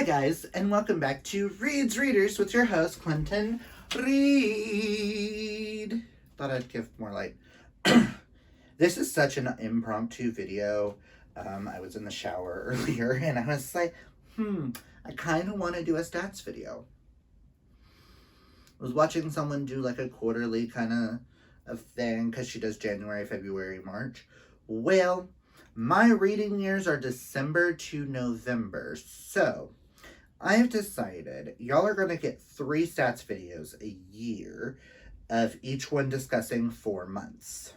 guys, and welcome back to Reads Readers with your host, Clinton Reed. Thought I'd give more light. This is such an impromptu video. I was in the shower earlier, and I was like, I kind of want to do a stats video. I was watching someone do like a quarterly kind of thing, because she does January, February, March. Well, my reading years are December to November, so I've decided y'all are going to get 3 stats videos a year, of each one discussing 4 months.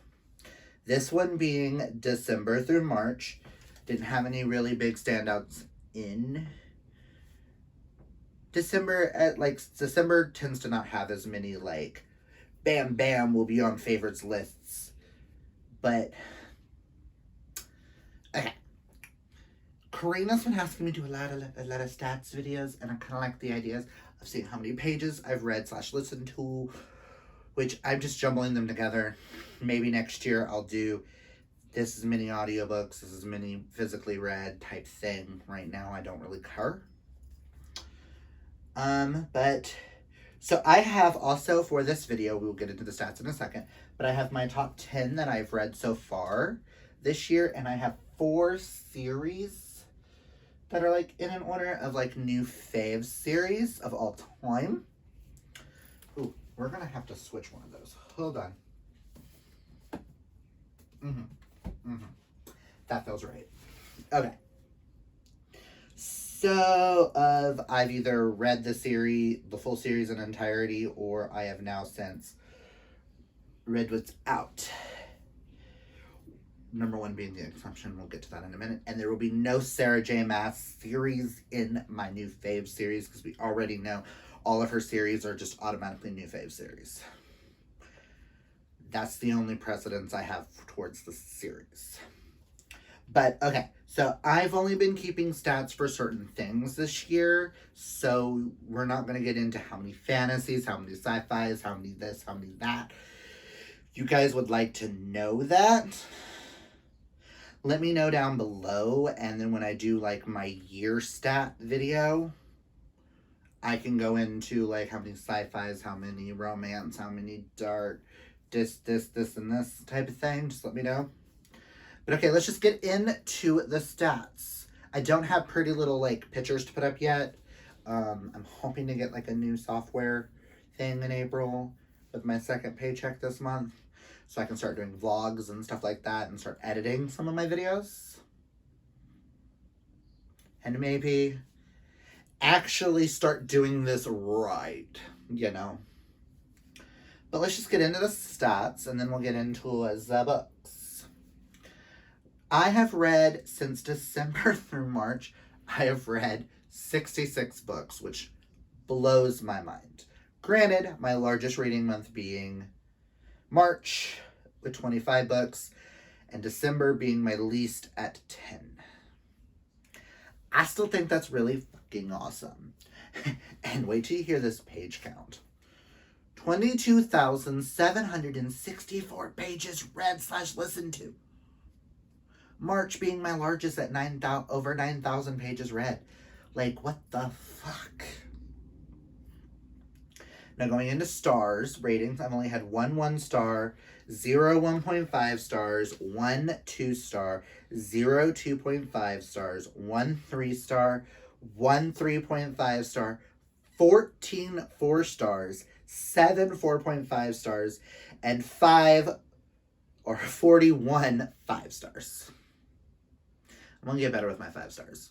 This one being December through March. Didn't have any really big standouts in December. December tends to not have as many bam bam will be on favorites lists. But okay. Karina's been asking me to do a lot of stats videos, and I kind of like the ideas of seeing how many pages I've read / listened to, which I'm just jumbling them together. Maybe next year I'll do this is many audiobooks, this is many physically read type thing. Right now I don't really care. So I have also, for this video, we'll get into the stats in a second, but I have my top 10 that I've read so far this year, and I have 4 series that are in an order of new faves series of all time. Ooh, we're gonna have to switch one of those. Hold on. That feels right. Okay. So, I've either read the full series in entirety, or I have now since read what's out. Number 1 being The Exception. We'll get to that in a minute. And there will be no Sarah J. Maas series in my new fave series, because we already know all of her series are just automatically new fave series. That's the only precedence I have towards the series. But, okay. So, I've only been keeping stats for certain things this year, so we're not going to get into how many fantasies, how many sci-fis, how many this, how many that. You guys would like to know that? Let me know down below, and then when I do, my year stat video, I can go into, how many sci-fis, how many romance, how many dark, this, and this type of thing. Just let me know. But okay, let's just get into the stats. I don't have pretty little, pictures to put up yet. I'm hoping to get, a new software thing in April with my second paycheck this month, so I can start doing vlogs and stuff like that and start editing some of my videos. And maybe actually start doing this right, But let's just get into the stats, and then we'll get into the books. I have read, since December through March, I have read 66 books, which blows my mind. Granted, my largest reading month being March with 25 books, and December being my least at 10. I still think that's really fucking awesome. And wait till you hear this page count. 22,764 pages read / listened to. March being my largest at over 9,000 pages read. What the fuck? Now, going into stars, ratings, I've only had 1 1-star, 0 1.5 stars, 1 2-star, 0 2.5 stars, 1 3-star, 1 3.5 star, 14 4-stars, 7 4.5 stars, and 41 5-stars. I'm gonna get better with my 5 stars.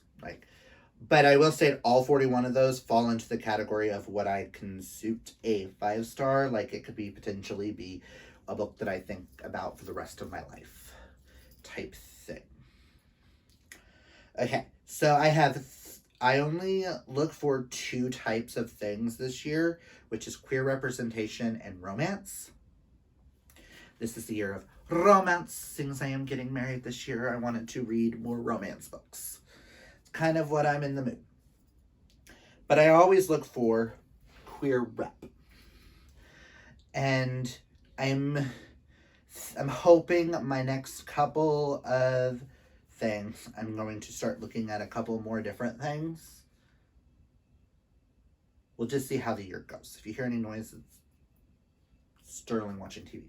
But I will say all 41 of those fall into the category of what I consume a 5-star. It could potentially be a book that I think about for the rest of my life type thing. Okay, so I only look for 2 types of things this year, which is queer representation and romance. This is the year of romance. Since I am getting married this year, I wanted to read more romance books. It's kind of what I'm in the mood. But I always look for queer rep. And I'm hoping my next couple of things, I'm going to start looking at a couple more different things We'll just see how the year goes. If you hear any noise, it's Sterling watching TV.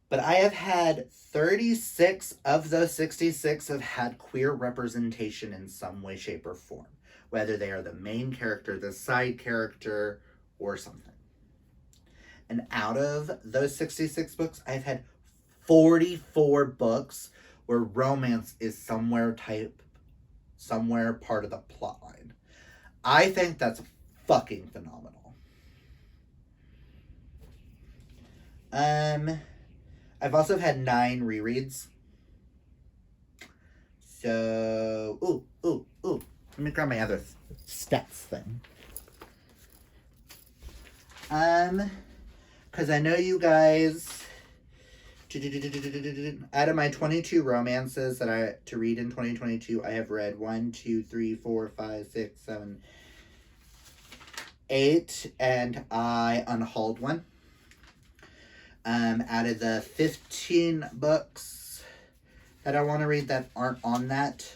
But I have had 36 of those 66 have had queer representation in some way, shape, or form. Whether they are the main character, the side character, or something. And out of those 66 books, I've had 44 books where romance is somewhere part of the plot line. I think that's fucking phenomenal. I've also had 9 rereads. So, let me grab my other stats thing. Because I know you guys, out of my 22 romances that I to read in 2022, I have read 1, 2, 3, 4, 5, 6, 7, 8, and I unhauled one. Out of the 15 books that I want to read that aren't on that,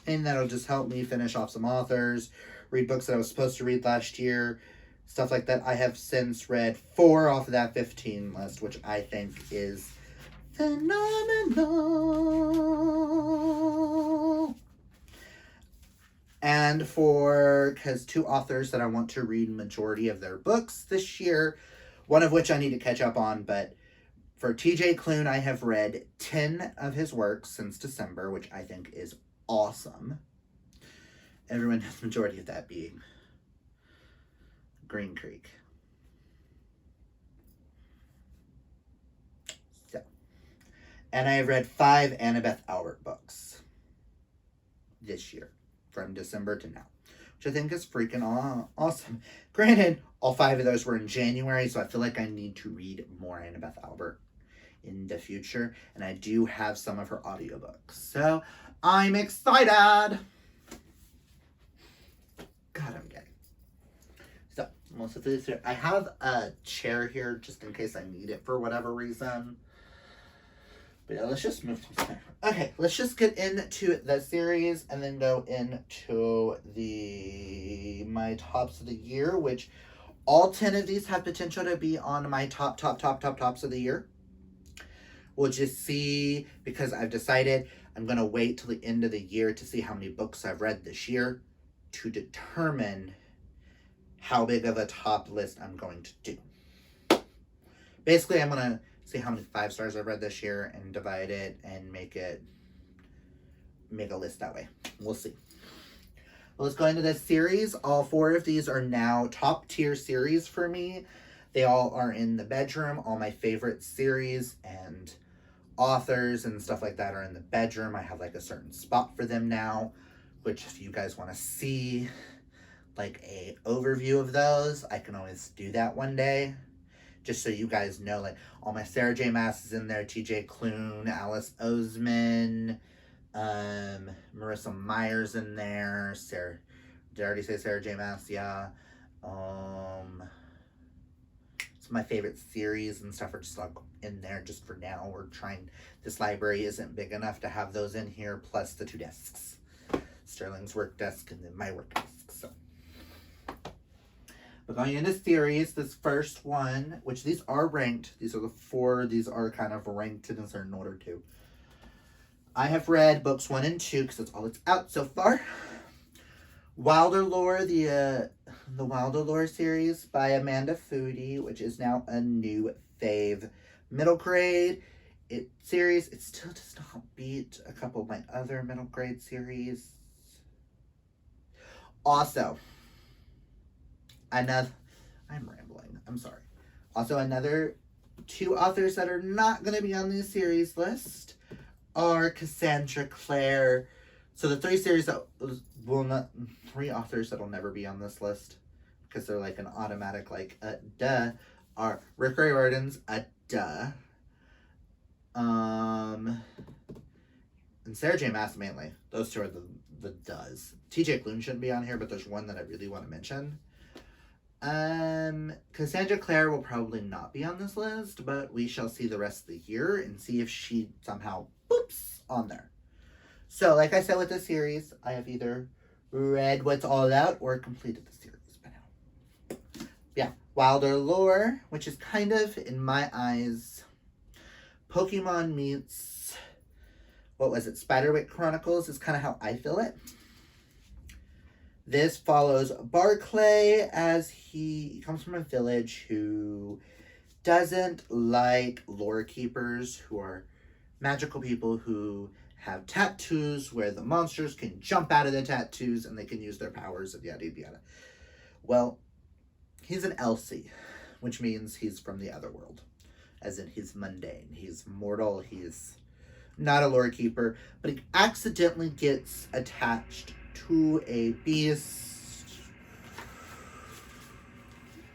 and that'll just help me finish off some authors, read books that I was supposed to read last year, stuff like that. I have since read 4 off of that 15 list, which I think is phenomenal. And because 2 authors that I want to read majority of their books this year, one of which I need to catch up on, but for TJ Klune, I have read 10 of his works since December, which I think is awesome. Everyone has majority of that being Green Creek. So, and I have read 5 Annabeth Albert books this year, from December to now, which I think is freaking awesome. Granted, all 5 of those were in January, so I feel like I need to read more Annabeth Albert in the future, and I do have some of her audiobooks, so I'm excited. God, I'm gay. So, most of these here, I have a chair here just in case I need it for whatever reason. But yeah, let's just move to the center. Okay, let's just get into the series and then go into my tops of the year, which all 10 of these have potential to be on my tops of the year. We'll just see, because I've decided I'm going to wait till the end of the year to see how many books I've read this year to determine how big of a top list I'm going to do. Basically, I'm going to see how many 5 stars I've read this year and divide it and make a list that way. We'll see. Well, let's go into this series. All 4 of these are now top tier series for me. They all are in the bedroom. All my favorite series and authors and stuff like that are in the bedroom. I have like a certain spot for them now, which if you guys want to see like a overview of those, I can always do that one day. Just so you guys know, like all my Sarah J. Maas is in there, TJ Klune, Alice Oseman, Marissa Meyer's in there. Did I already say Sarah J. Maas? Yeah. Some of my favorite series and stuff are just like in there just for now. This library isn't big enough to have those in here, plus the 2 desks. Sterling's work desk and then my work desk. So, but going into series, this first one, which these are ranked. These are the 4. These are kind of ranked in a certain order too. I have read books 1 and 2 because that's all that's out so far. Wilder Lore, the Wilder Lore series by Amanda Foody, which is now a new fave. Middle grade series. It still does not beat a couple of my other middle grade series. Also, I'm rambling. I'm sorry. Also, another 2 authors that are not going to be on this series list are Cassandra Clare. So the 3 series that 3 authors that'll never be on this list because they're like an automatic duh are Rick Riordan's duh. And Sarah J. Maas mainly. Those 2 are the does. TJ Klune shouldn't be on here, but there's one that I really want to mention. Cassandra Clare will probably not be on this list, but we shall see the rest of the year and see if she somehow boops on there. So, like I said with the series, I have either read what's all out or completed the series. Yeah, Wilder Lore, which is kind of, in my eyes, Pokemon meets, what was it, Spiderwick Chronicles is kind of how I feel it. This follows Barclay as he comes from a village who doesn't like lore keepers, who are magical people who have tattoos where the monsters can jump out of the tattoos and they can use their powers and yada yada yada. Well, he's an Elsie, which means he's from the other world. As in, he's mundane, he's mortal, he's not a lore keeper, but he accidentally gets attached to a beast.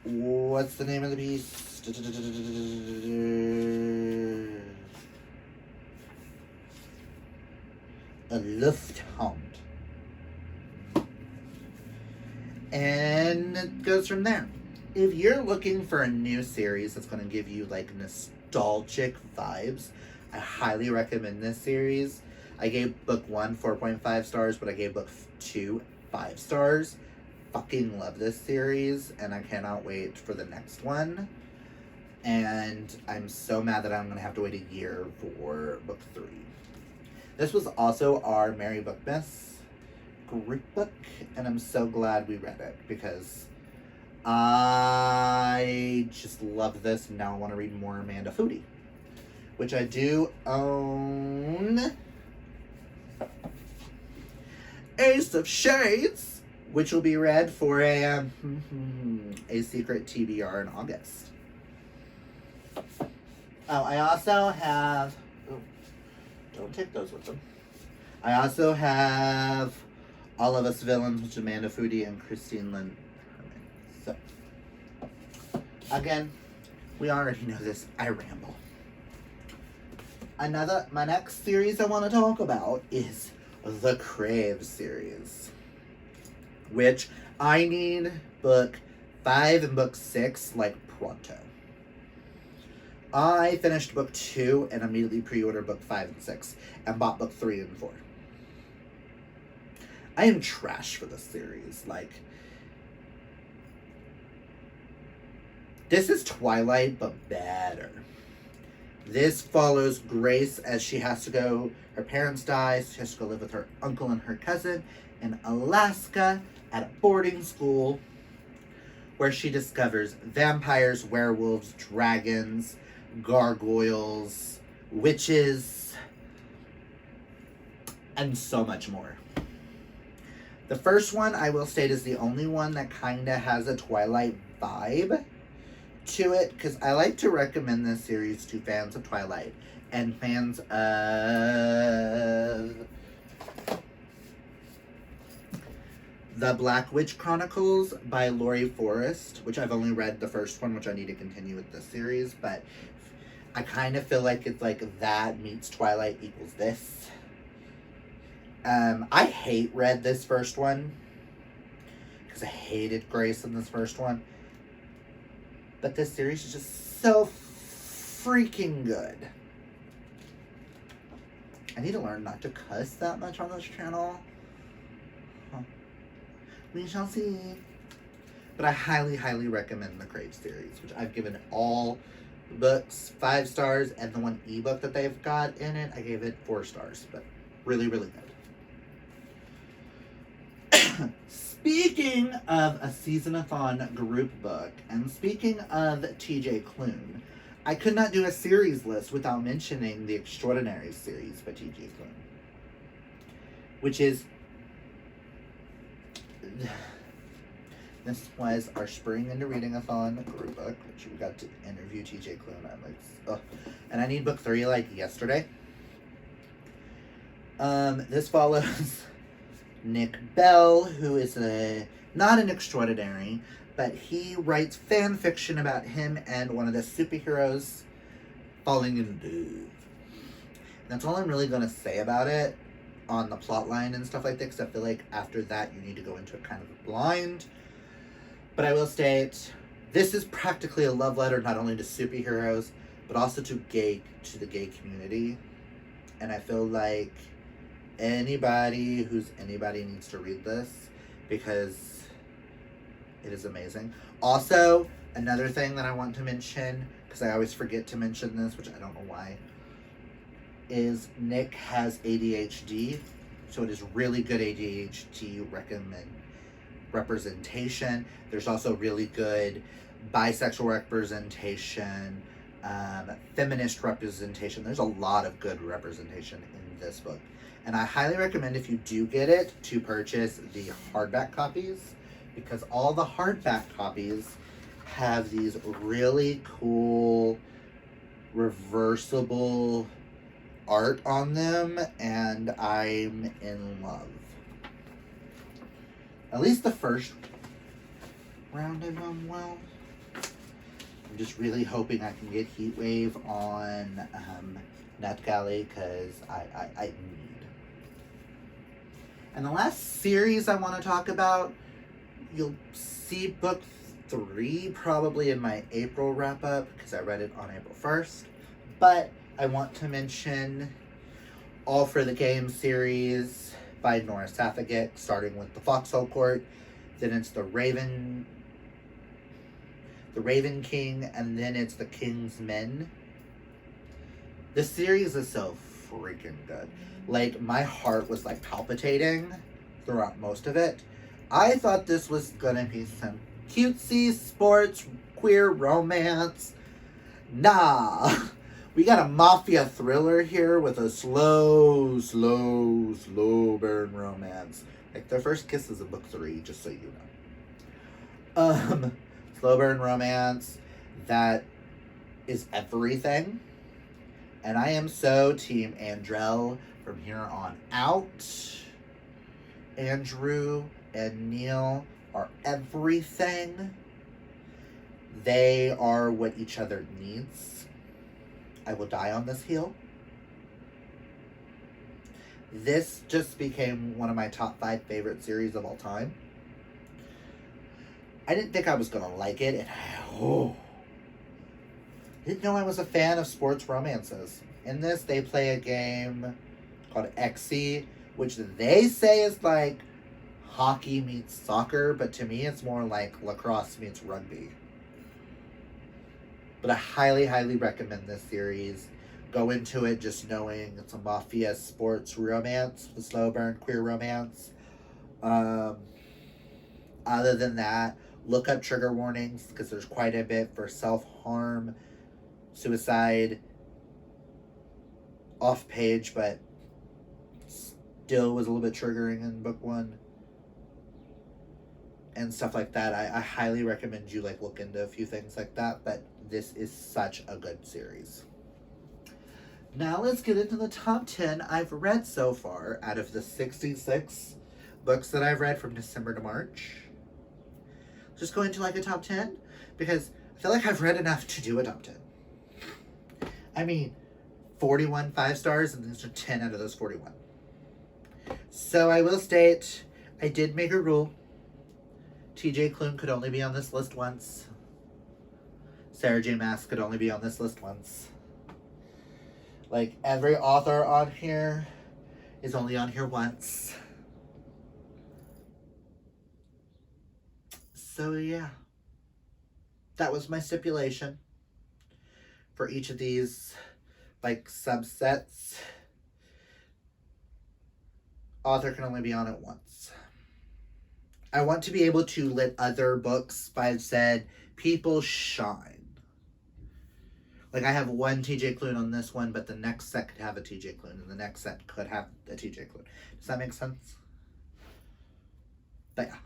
What's the name of the beast? A Lufthound. And it goes from there. If you're looking for a new series that's going to give you like nostalgic vibes, I highly recommend this series. I gave book 1 4.5 stars, but I gave book 2 5 stars. Fucking love this series, and I cannot wait for the next one. And I'm so mad that I'm going to have to wait a year for book 3. This was also our Merry Bookmas group book, and I'm so glad we read it because I just love this, and now I want to read more Amanda Foodie, which I do own. Ace of Shades, which will be read for a secret TBR in August. Oh, I also have... Oh, don't take those with them. I also have All of Us Villains, which is Amanda Foodie and Christine Lynn. So, again, we already know this. I ramble. My next series I want to talk about is the Crave series, which I need book 5 and book 6 like pronto. I finished book 2 and immediately pre-ordered book 5 and 6 and bought book 3 and 4. I am trash for this series. Like, this is Twilight, but better. This follows Grace as she has to go, her parents die, so she has to go live with her uncle and her cousin in Alaska at a boarding school where she discovers vampires, werewolves, dragons, gargoyles, witches, and so much more. The first one, I will state, is the only one that kind of has a Twilight vibe to it, because I like to recommend this series to fans of Twilight and fans of The Black Witch Chronicles by Laurie Forrest, which I've only read the first one, which I need to continue with this series, but I kind of feel like it's like that meets Twilight equals this. I read this first one because I hated Grace in this first one. But this series is just so freaking good. I need to learn not to cuss that much on this channel. Huh. We shall see. But I highly, highly recommend the Crave series, which I've given all books 5 stars, and the one ebook that they've got in it, I gave it 4 stars. But really, really good. Speaking of a season-a-thon group book, and speaking of TJ Klune, I could not do a series list without mentioning the Extraordinary series by TJ Klune, which is... This was our Spring into Reading-a-thon group book, which we got to interview TJ Klune. I'm like, ugh. And I need book 3 like yesterday. This follows Nick Bell, who is not an extraordinary, but he writes fan fiction about him and one of the superheroes falling in love. That's all I'm really going to say about it on the plot line and stuff like that, because I feel like after that you need to go into it kind of blind. But I will state, this is practically a love letter not only to superheroes, but also to the gay community. And I feel like anybody needs to read this, because It is amazing. Also, another thing that I want to mention, because I always forget to mention this, which I don't know why, is Nick has ADHD, so it is really good ADHD representation. There's also really good bisexual representation, feminist representation. There's a lot of good representation in this book. And I highly recommend, if you do get it, to purchase the hardback copies, because all the hardback copies have these really cool reversible art on them, and I'm in love. At least the first round of them will. I'm just really hoping I can get Heatwave on NetGalley, because I need. And the last series I want to talk about, you'll see book 3 probably in my April wrap-up, because I read it on April 1st. But I want to mention All for the Game series by Nora Safeguet, starting with the Foxhole Court. Then it's the Raven King, and then it's the King's Men. This series is so freaking good. Like, my heart was like palpitating throughout most of it. I thought this was gonna be some cutesy sports queer romance. Nah. We got a mafia thriller here with a slow burn romance. Like, their first kiss is in book 3, just so you know. Slow burn romance that is everything. And I am so team Andrell from here on out. Andrew and Neil are everything. They are what each other needs. I will die on this hill. This just became one of my top 5 favorite series of all time. I didn't think I was going to like it, and I didn't know I was a fan of sports romances. In this, they play a game called Xe, which they say is like hockey meets soccer, but to me it's more like lacrosse meets rugby. But I highly, highly recommend this series. Go into it just knowing it's a mafia sports romance, a slow burn queer romance. Other than that, look up trigger warnings, because there's quite a bit for self-harm, suicide, off page, but still was a little bit triggering in book 1. And stuff like that. I highly recommend you look into a few things like that, but this is such a good series. Now let's get into the top 10 I've read so far out of the 66 books that I've read from December to March. Just go into a top 10, because I feel like I've read enough to do a top 10. I mean, 41 5 stars, and these are 10 out of those 41. So I will state, I did make a rule. TJ Klune could only be on this list once. Sarah J. Maas could only be on this list once. Every author on here is only on here once. So yeah, that was my stipulation for each of these subsets. Author can only be on it once. I want to be able to let other books by said people shine. I have one TJ Klune on this one, but the next set could have a TJ Klune, and the next set could have a TJ Klune. Does that make sense? But yeah.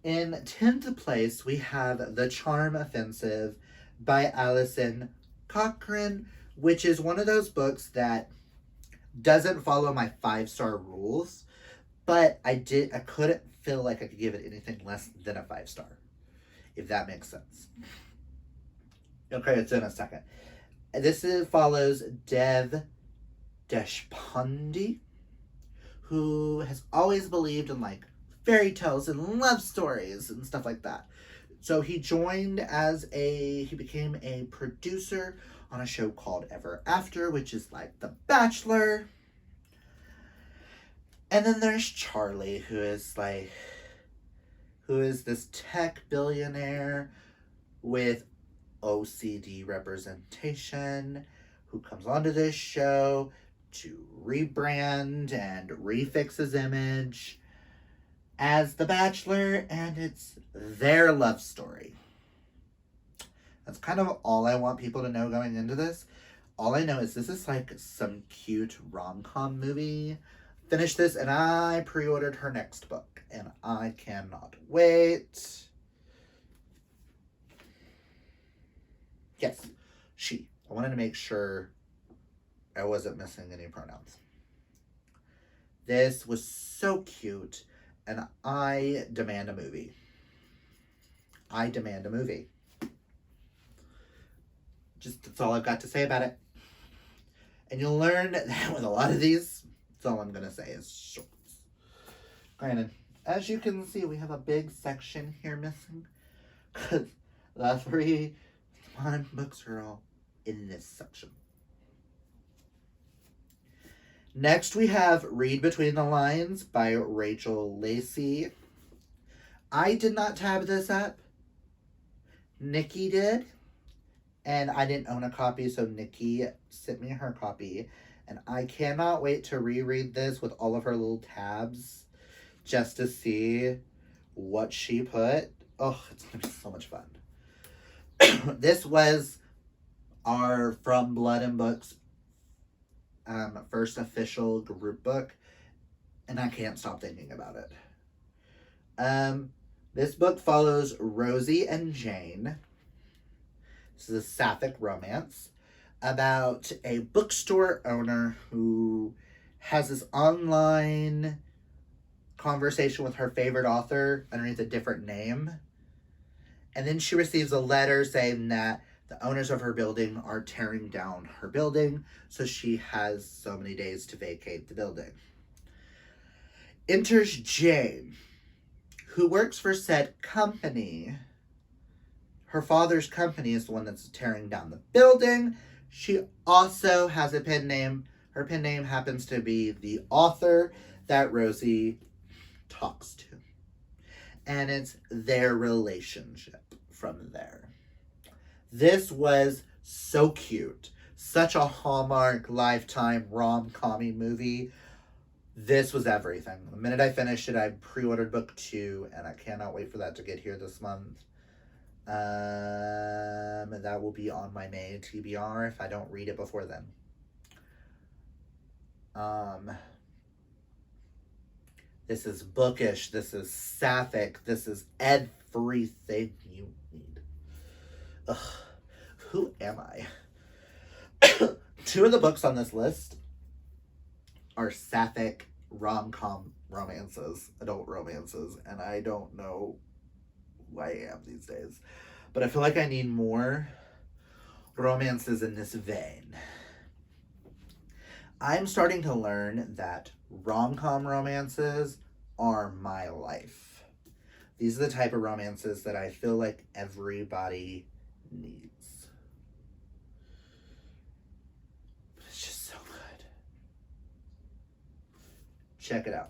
In 10th place, we have The Charm Offensive by Allison Cochran, which is one of those books that doesn't follow my 5-star rules, but I couldn't feel like I could give it anything less than a 5-star, if that makes sense. Okay, it's in a second. This follows Dev Deshpande, who has always believed in fairy tales and love stories and stuff like that. So he became a producer on a show called Ever After, which is The Bachelor. And then there's Charlie, who who is this tech billionaire with OCD representation, who comes onto this show to rebrand and refix his image as The Bachelor, and it's their love story. That's kind of all I want people to know going into this. All I know is this is like some cute rom-com movie. Finished this and I pre-ordered her next book, and I cannot wait. Yes, she. I wanted to make sure I wasn't missing any pronouns. This was so cute, and I demand a movie. I demand a movie. Just, that's all I've got to say about it. And you'll learn that with a lot of these, that's all I'm going to say is shorts. Granted, as you can see, we have a big section here missing, because the 3 fun books are all in this section. Next, we have Read Between the Lines by Rachel Lacey. I did not tab this up. Nikki did. And I didn't own a copy, so Nikki sent me her copy. And I cannot wait to reread this with all of her little tabs just to see what she put. Oh, it's going to be so much fun. This was our From Blood and Books first official group book, and I can't stop thinking about it. This book follows Rosie and Jane. This is a sapphic romance about a bookstore owner who has this online conversation with her favorite author underneath a different name. And then she receives a letter saying that the owners of her building are tearing down her building, so she has so many days to vacate the building. Enters Jane, who works for said company. Her father's company is the one that's tearing down the building. She also has a pen name. Her pen name happens to be the author that Rosie talks to. And it's their relationship from there. This so cute. Such a Hallmark Lifetime rom-com movie. This was everything. The minute I finished it, I pre-ordered book 2, and I cannot wait for that to get here this month. That will be on my May TBR if I don't read it before then. This is bookish. This is sapphic. This is everything you need. Ugh, who am I? 2 of the books on this list are sapphic rom-com romances, adult romances, and I don't know who I am these days. But I feel like I need more romances in this vein. I'm starting to learn that rom-com romances are my life. These are the type of romances that I feel like everybody needs. It's just so good. Check it out.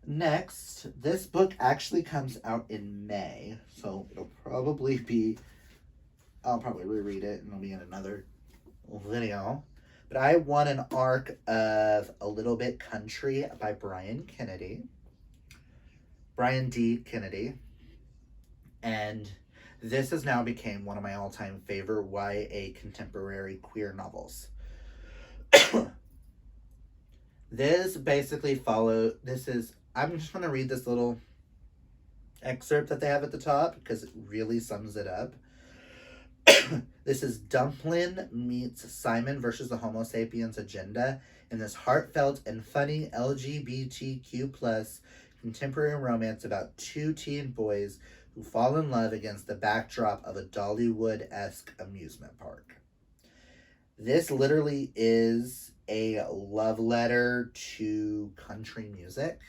Next, this book actually comes out in May, so it'll probably be, I'll probably reread it and it'll be in another video. But I want an arc of A Little Bit Country by Brian D. Kennedy. And this has now become one of my all-time favorite YA contemporary queer novels. This basically I'm just going to read this little excerpt that they have at the top because it really sums it up. This is Dumplin meets Simon versus the Homo sapiens agenda in this heartfelt and funny LGBTQ+ contemporary romance about 2 teen boys who fall in love against the backdrop of a Dollywood-esque amusement park. This literally is a love letter to country music,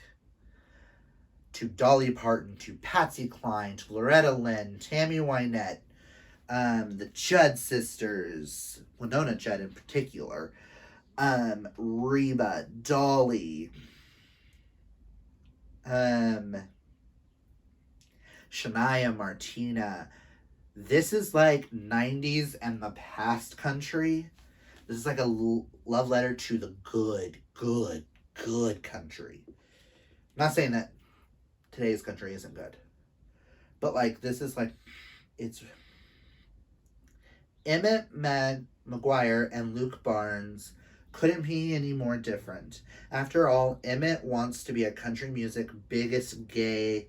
to Dolly Parton, to Patsy Cline, to Loretta Lynn, Tammy Wynette, the Judd sisters, Winona Judd in particular, Reba, Dolly, Shania, Martina. This is like 90s and the past country. This is like a love letter to the good country. I'm not saying that today's country isn't good. But like this is like it's Emmett McGuire and Luke Barnes couldn't be any more different. After all, Emmett wants to be a country music biggest gay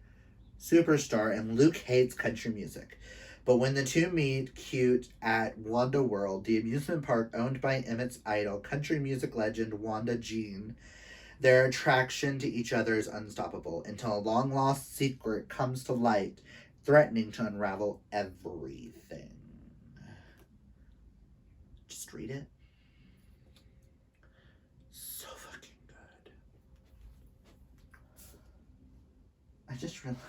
superstar and Luke hates country music. But when the two meet cute at Wanda World, the amusement park owned by Emmett's idol, country music legend Wanda Jean, their attraction to each other is unstoppable until a long lost secret comes to light, threatening to unravel everything. Just read it. So fucking good. I just realized.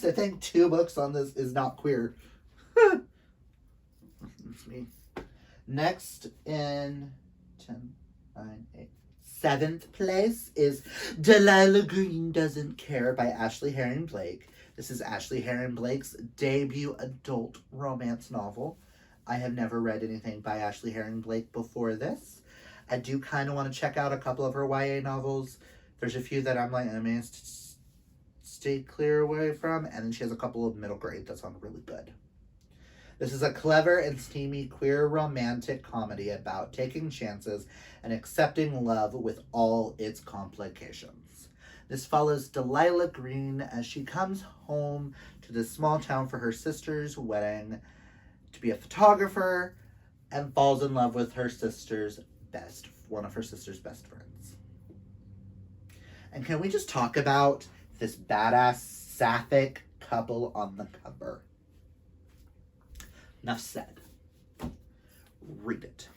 I think 2 books on this is not queer. That's me. Next in 10, 9, 8. 7th place is Delilah Green Doesn't Care by Ashley Herring Blake. This is Ashley Herring Blake's debut adult romance novel. I have never read anything by Ashley Herring Blake before this. I do kind of want to check out a couple of her YA novels. There's a few that I'm like, I mean, stay clear away from, and then she has a couple of middle grade that sound really good. This is a clever and steamy queer romantic comedy about taking chances and accepting love with all its complications. This follows Delilah Green as she comes home to this small town for her sister's wedding to be a photographer and falls in love with one of her sister's best friends. And can we just talk about this badass sapphic couple on the cover? Enough said. Read it.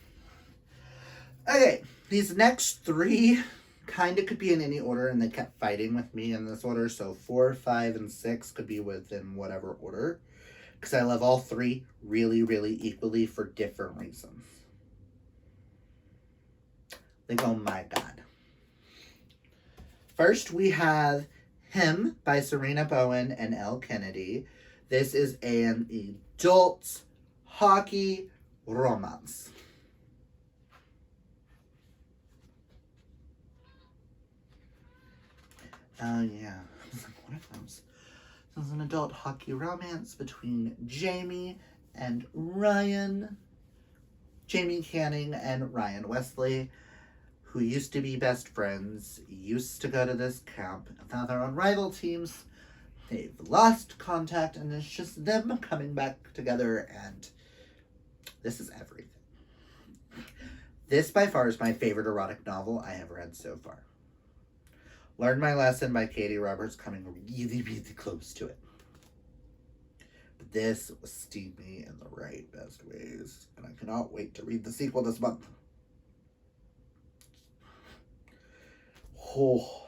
Okay, these next 3 kind of could be in any order, and they kept fighting with me in this order, so 4, 5, and 6 could be within whatever order, because I love all 3 really, really equally for different reasons. Like, oh my god. First, we have Him by Serena Bowen and Elle Kennedy. This is an adult hockey romance. Oh, yeah. I was like, what are those? This is an adult hockey romance between Jamie and Ryan. Jamie Canning and Ryan Wesley, who used to be best friends, used to go to this camp. Now they're on rival teams. They've lost contact, and it's just them coming back together, and this is everything. This, by far, is my favorite erotic novel I have read so far. Learned My Lesson by Katie Roberts, coming really, really close to it. But this was steamy in the right best ways, and I cannot wait to read the sequel this month. Oh.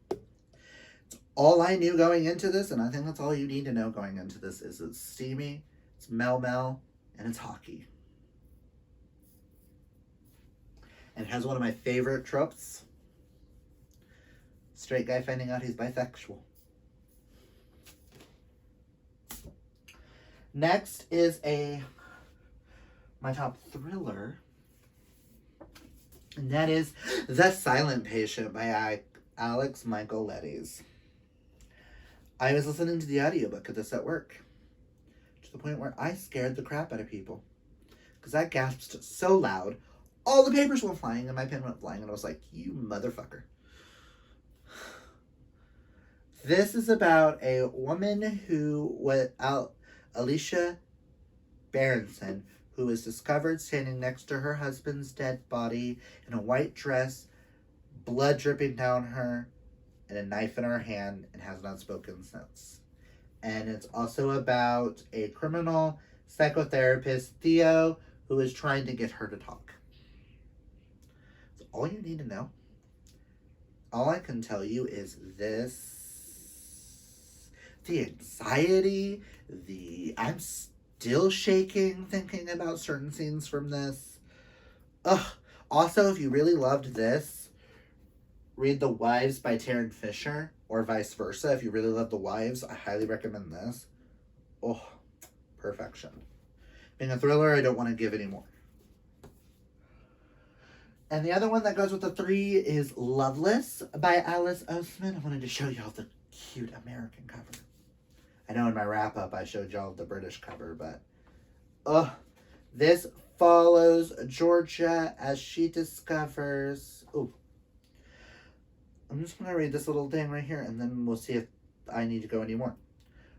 It's all I knew going into this, and I think that's all you need to know going into this, is it's steamy, it's mel, and it's hockey. And it has one of my favorite tropes. Straight guy finding out he's bisexual. Next is my top thriller. And that is The Silent Patient by Alex Michael Leddies. I was listening to the audiobook of this at work, to the point where I scared the crap out of people. Because I gasped so loud, all the papers went flying and my pen went flying, and I was like, you motherfucker. This is about a woman Alicia Berenson, who is discovered standing next to her husband's dead body in a white dress, blood dripping down her, and a knife in her hand, and has not spoken since. And it's also about a criminal psychotherapist, Theo, who is trying to get her to talk. That's all you need to know. All I can tell you is this. The anxiety, I'm still shaking thinking about certain scenes from this. Ugh. Also, if you really loved this, read The Wives by Taryn Fisher, or vice versa. If you really love The Wives, I highly recommend this. Oh, perfection. Being a thriller, I don't want to give any more. And the other one that goes with the 3 is Loveless by Alice Oseman. I wanted to show y'all the cute American cover. I know in my wrap-up I showed y'all the British cover, but... this follows Georgia as she discovers... Ooh. I'm just going to read this little thing right here, and then we'll see if I need to go anymore.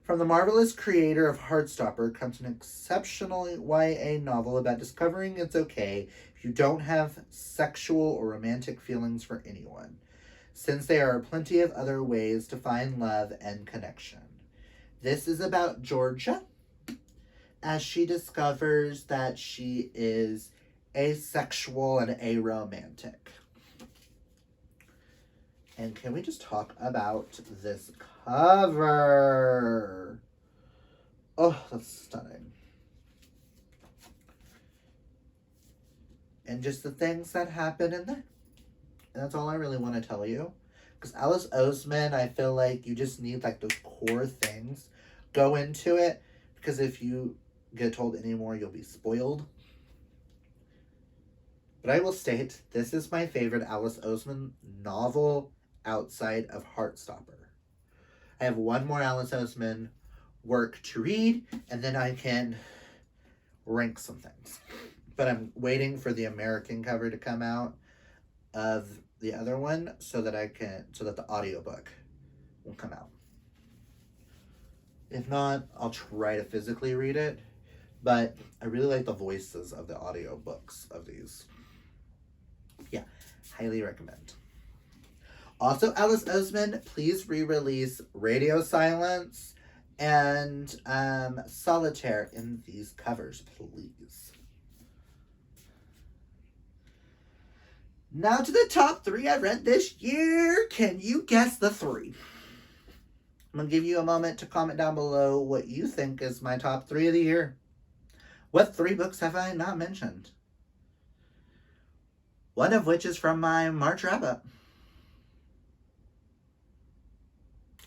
From the marvelous creator of Heartstopper comes an exceptional YA novel about discovering it's okay if you don't have sexual or romantic feelings for anyone, since there are plenty of other ways to find love and connection. This is about Georgia as she discovers that she is asexual and aromantic. And can we just talk about this cover? Oh, that's stunning. And just the things that happen in there. And that's all I really want to tell you. Because Alice Oseman, I feel like you just need like those core things. Go into it. Because if you get told any more, you'll be spoiled. But I will state, this is my favorite Alice Oseman novel outside of Heartstopper. I have one more Alice Oseman work to read, and then I can rank some things. But I'm waiting for the American cover to come out of the other one so that the audiobook will come out. If not, I'll try to physically read it. But I really like the voices of the audiobooks of these. Yeah, highly recommend. Also, Alice Oseman, please re-release Radio Silence and Solitaire in these covers, please. Now to the top 3 I read this year. Can you guess the 3? I'm going to give you a moment to comment down below what you think is my top 3 of the year. What 3 books have I not mentioned? One of which is from my March wrap-up.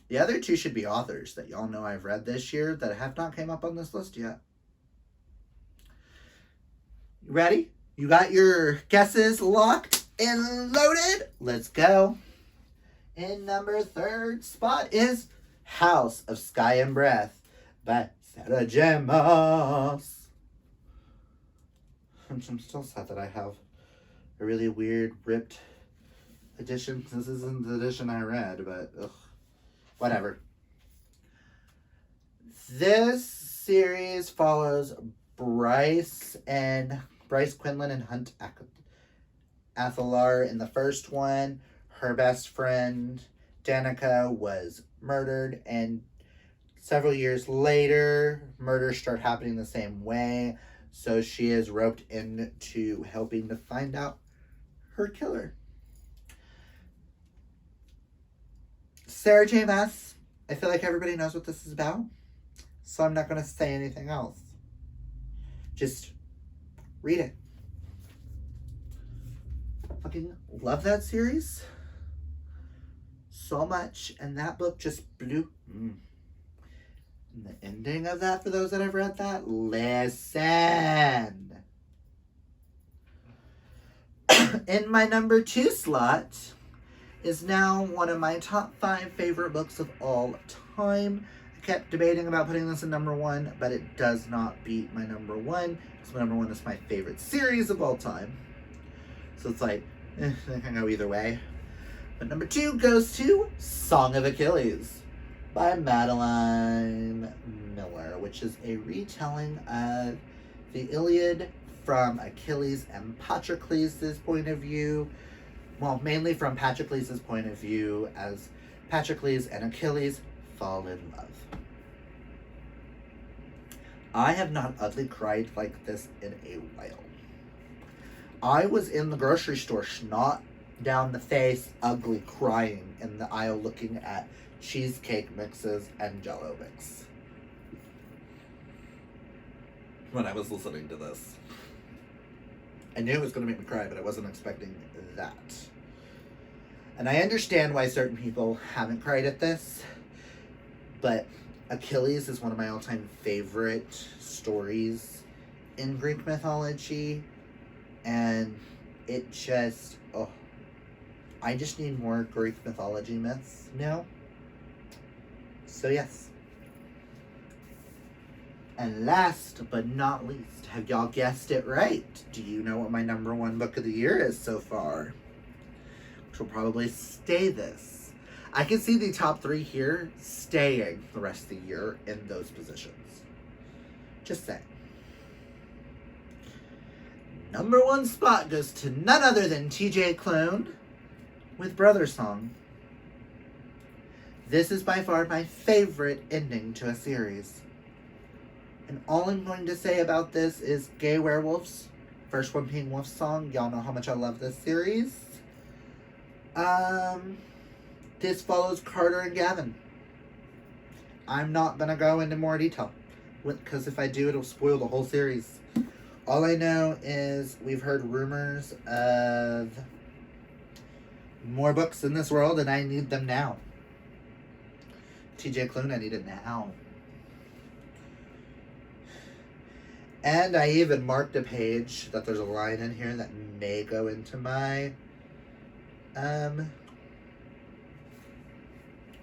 The other 2 should be authors that y'all know I've read this year that have not came up on this list yet. You ready? You got your guesses locked and loaded? Let's go. In number 3rd spot is House of Sky and Breath by Sarah J. Maas. I'm still sad that I have a really weird ripped edition. This isn't the edition I read, but ugh. Whatever. This series follows Bryce Quinlan and Hunt Athalar. In the first one, her best friend Danica was murdered, and several years later, murders start happening the same way, so she is roped into helping to find out her killer. Sarah J. Maas, I feel like everybody knows what this is about, so I'm not going to say anything else. Just read it. Fucking love that series so much, and that book just blew. And the ending of that, for those that have read that, listen. In my number 2 slot is now one of my top 5 favorite books of all time. I kept debating about putting this in number 1, but it does not beat my number 1, because my number 1 is my favorite series of all time. So it's like, I can go either way. But number 2 goes to Song of Achilles by Madeline Miller, which is a retelling of the Iliad from Achilles and Patroclus' point of view. Well, mainly from Patroclus' point of view, as Patroclus and Achilles fall in love. I have not ugly cried like this in a while. I was in the grocery store, snot down the face, ugly crying in the aisle looking at cheesecake mixes and Jell-O mix when I was listening to this. I knew it was going to make me cry, but I wasn't expecting that. And I understand why certain people haven't cried at this, but Achilles is one of my all-time favorite stories in Greek mythology, and it just, oh, I just need more Greek mythology myths now. So yes. And last but not least, have y'all guessed it right? Do you know what my number one book of the year is so far? Which will probably stay this. I can see the top 3 here staying the rest of the year in those positions. Just saying. Number 1 spot goes to none other than TJ Klune with Brother Song. This is by far my favorite ending to a series. And all I'm going to say about this is gay werewolves. First one being Wolf Song. Y'all know how much I love this series. This follows Carter and Gavin. I'm not going to go into more detail, because if I do, it'll spoil the whole series. All I know is we've heard rumors of more books in this world, and I need them now. TJ Klune, I need it now. And I even marked a page that there's a line in here that may go into my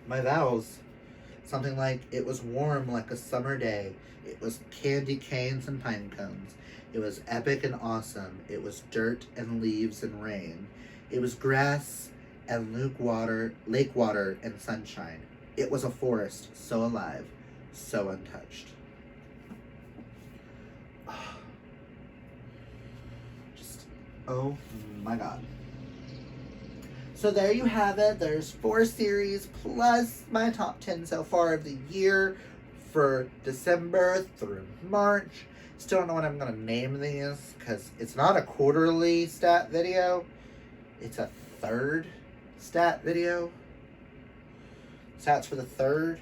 my vows. Something like, it was warm like a summer day. It was candy canes and pine cones. It was epic and awesome. It was dirt and leaves and rain. It was grass and lake water and sunshine. It was a forest, so alive, so untouched. Just, oh my God. So there you have it. There's 4 series plus my top 10 so far of the year for December through March. Still don't know what I'm going to name these, because it's not a quarterly stat video. It's a third stat video. Stats for the third.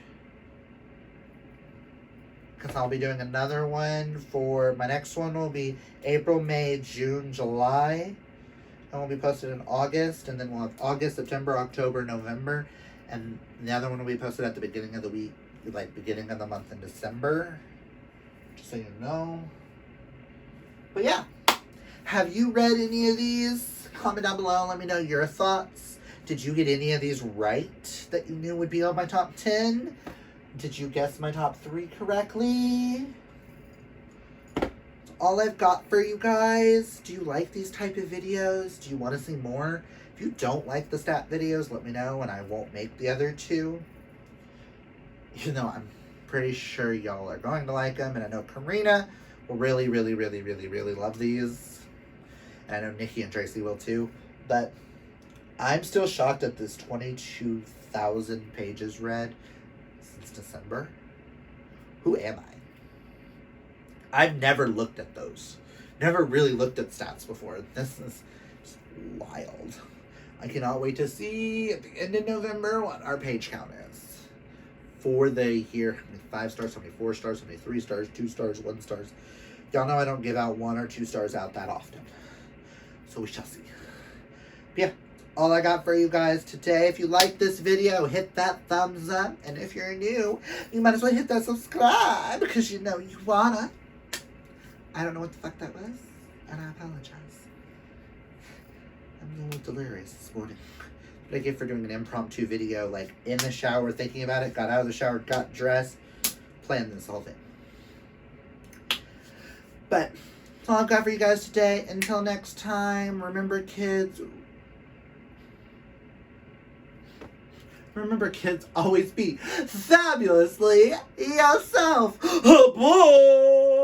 Because I'll be doing another one for, my next one will be April, May, June, July. And will be posted in August, and then we'll have August, September, October, November, and the other one will be posted at the beginning of the week, like beginning of the month in December, just so you know. But yeah, have you read any of these? Comment down below, let me know your thoughts. Did you get any of these right that you knew would be on my top 10? Did you guess my top 3 correctly? All I've got for you guys. Do you like these type of videos? Do you want to see more? If you don't like the stat videos, let me know and I won't make the other 2. Even though I'm pretty sure y'all are going to like them. And I know Karina will really, really, really, really, really love these. And I know Nikki and Tracy will too. But I'm still shocked at this 22,000 pages read since December. Who am I? I've never looked at those. Never really looked at stats before. This is just wild. I cannot wait to see at the end of November what our page count is. For the year, how many 5 stars, how many 4 stars, how many 3 stars, 2 stars, 1 stars. Y'all know I don't give out 1 or 2 stars out that often. So we shall see. But yeah, all I got for you guys today. If you like this video, hit that thumbs up. And if you're new, you might as well hit that subscribe, because you know you wanna. I don't know what the fuck that was, and I apologize. I'm a little delirious this morning. What I get for doing an impromptu video, like in the shower, thinking about it, got out of the shower, got dressed, planned this whole thing. But that's all I've got for you guys today. Until next time, remember kids, always be fabulously yourself. Oh boy!